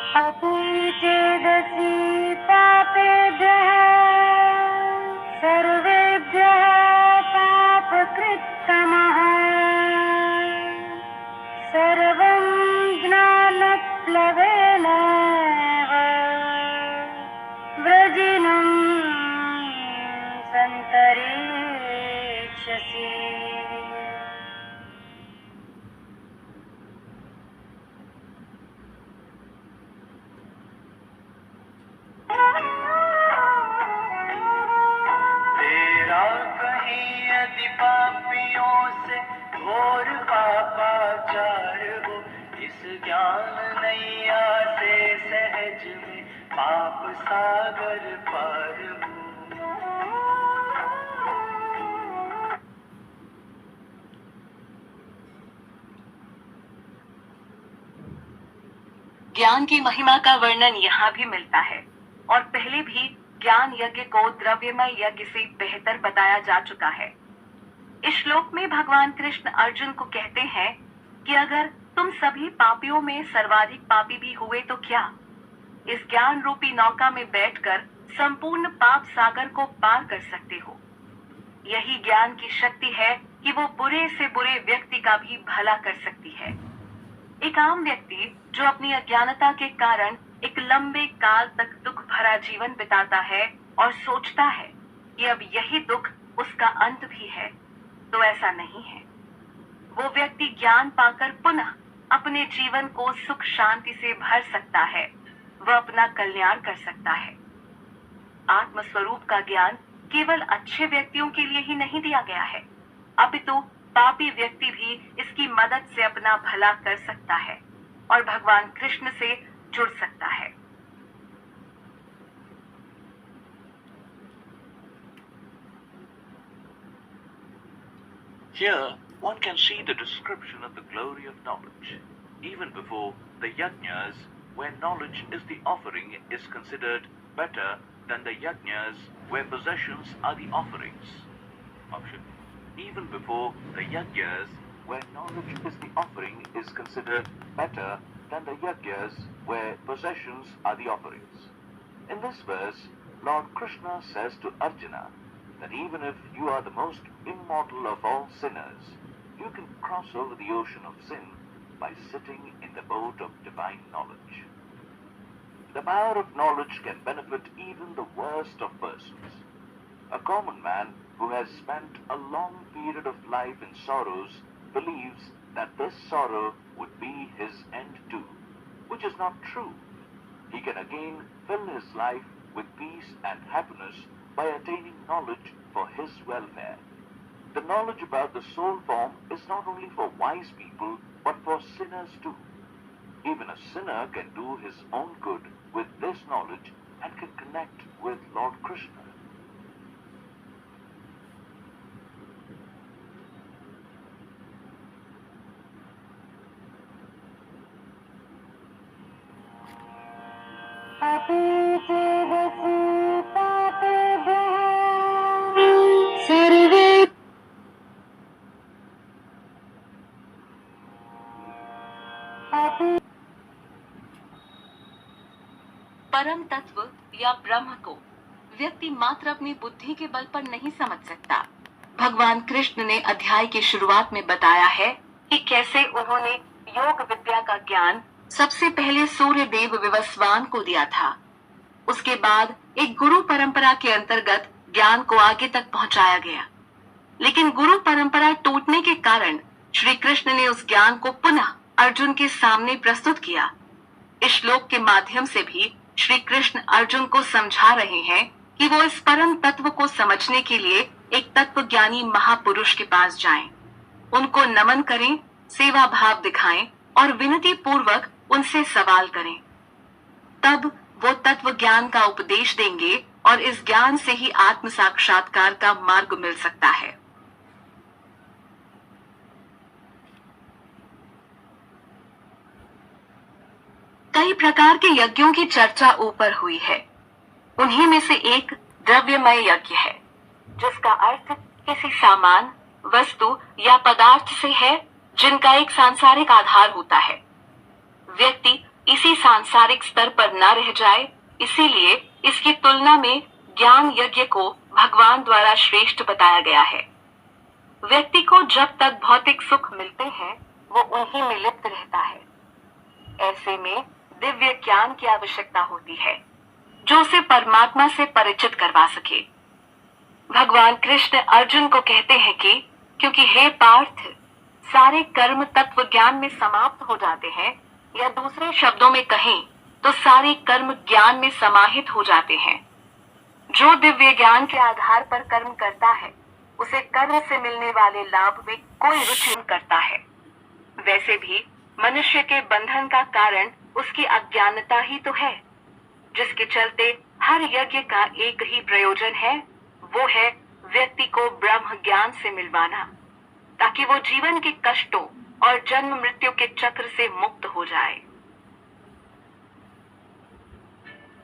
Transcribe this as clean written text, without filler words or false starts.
अपि चेदसि पापेभ्यः सर्वेभ्यः पापकृत्तमः सर्वं ज्ञानप्लवेनैव वृजिनं सन्तरिष्यसि। तेरा कहीं यदि पापियों से घोर पापाचार हो, इस ज्ञान नैया से सहज में पाप सागर पार हो। ज्ञान की महिमा का वर्णन यहाँ भी मिलता है और पहले भी ज्ञान यज्ञ को द्रव्यमय यज्ञ से बेहतर बताया जा चुका है। इस श्लोक में भगवान कृष्ण अर्जुन को कहते हैं कि अगर तुम सभी पापियों में सर्वाधिक पापी भी हुए तो क्या, इस ज्ञान रूपी नौका में बैठकर संपूर्ण पाप सागर को पार कर सकते हो। यही ज्ञान की शक्ति है कि वो बुरे से बुरे व्यक्ति का भी भला कर सकती है। एक आम व्यक्ति जो अपनी अज्ञानता के कारण एक लंबे काल तक दुख भरा जीवन बिताता है और सोचता है कि अब यही दुख उसका अंत भी है, तो ऐसा नहीं है। वो व्यक्ति ज्ञान पाकर पुनः अपने जीवन को सुख शांति से भर सकता है, वह अपना कल्याण कर सकता है। आत्मस्वरूप का ज्ञान केवल अच्छे व्यक्तियों के लिए ही नहीं दिया गया है, अपितु पापी व्यक्ति भी इसकी मदद से अपना भला कर सकता है और भगवान कृष्ण से जुड़ सकता है। Here one can see the description of the glory of knowledge. Even before the yajnas, where knowledge is the offering, is considered better than the yajnas where possessions are the offerings. Option. Even before the yajnas, where knowledge is the offering, is considered better than the yajnas where possessions are the offerings. In this verse, Lord Krishna says to Arjuna that even if you are the most immortal of all sinners, you can cross over the ocean of sin by sitting in the boat of divine knowledge. The power of knowledge can benefit even the worst of persons. A common man who has spent a long period of life in sorrows believes that this sorrow would be his end too, which is not true. He can again fill his life with peace and happiness by attaining knowledge for his welfare. The knowledge about the soul form is not only for wise people, but for sinners too. Even a sinner can do his own good with this knowledge and can connect with Lord Krishna. अपि चेदसि पापेभ्यः सर्वे अपि परम तत्व या ब्रह्म को व्यक्ति मात्र अपनी बुद्धि के बल पर नहीं समझ सकता। भगवान कृष्ण ने अध्याय की शुरुआत में बताया है कि कैसे उन्होंने योग विद्या का ज्ञान सबसे पहले सूर्य देव विवस्वान को दिया था। उसके बाद एक गुरु परंपरा के अंतर्गत ज्ञान को आगे तक पहुंचाया गया, लेकिन गुरु परंपरा टूटने के कारण श्री कृष्ण ने उस ज्ञान को पुनः अर्जुन के सामने प्रस्तुत किया। इस श्लोक के माध्यम से भी श्री कृष्ण अर्जुन को समझा रहे हैं कि वो इस परम तत्व को समझने के लिए एक तत्व ज्ञानी महापुरुष के पास जाएं, उनको नमन करें, सेवा भाव दिखाएं और विनती पूर्वक उनसे सवाल करें। तब वो तत्व ज्ञान का उपदेश देंगे और इस ज्ञान से ही आत्म साक्षात्कार का मार्ग मिल सकता है। कई प्रकार के यज्ञों की चर्चा ऊपर हुई है। उन्हीं में से एक द्रव्यमय यज्ञ है, जिसका अर्थ किसी सामान, वस्तु या पदार्थ से है जिनका एक सांसारिक आधार होता है। व्यक्ति इसी सांसारिक स्तर पर न रह जाए, इसीलिए इसकी तुलना में ज्ञान यज्ञ को भगवान द्वारा श्रेष्ठ बताया गया है। व्यक्ति को जब तक भौतिक सुख मिलते हैं वो उन्हीं में लिप्त रहता है। ऐसे में दिव्य ज्ञान की आवश्यकता होती है जो उसे परमात्मा से परिचित करवा सके। भगवान कृष्ण अर्जुन को कहते हैं कि क्योंकि हे पार्थ, सारे कर्म तत्व ज्ञान में समाप्त हो जाते हैं, या दूसरे शब्दों में कहें तो सारे कर्म ज्ञान में समाहित हो जाते हैं। जो दिव्य ज्ञान के आधार पर कर्म करता है उसे कर्म से मिलने वाले लाभ में कोई रुचि नहीं करता है। वैसे भी मनुष्य के बंधन का कारण उसकी अज्ञानता ही तो है, जिसके चलते हर यज्ञ का एक ही प्रयोजन है, वो है व्यक्ति को ब्रह्म ज्ञान से मिलवाना, ताकि वो जीवन के कष्टों और जन्म मृत्यु के चक्र से मुक्त हो जाए।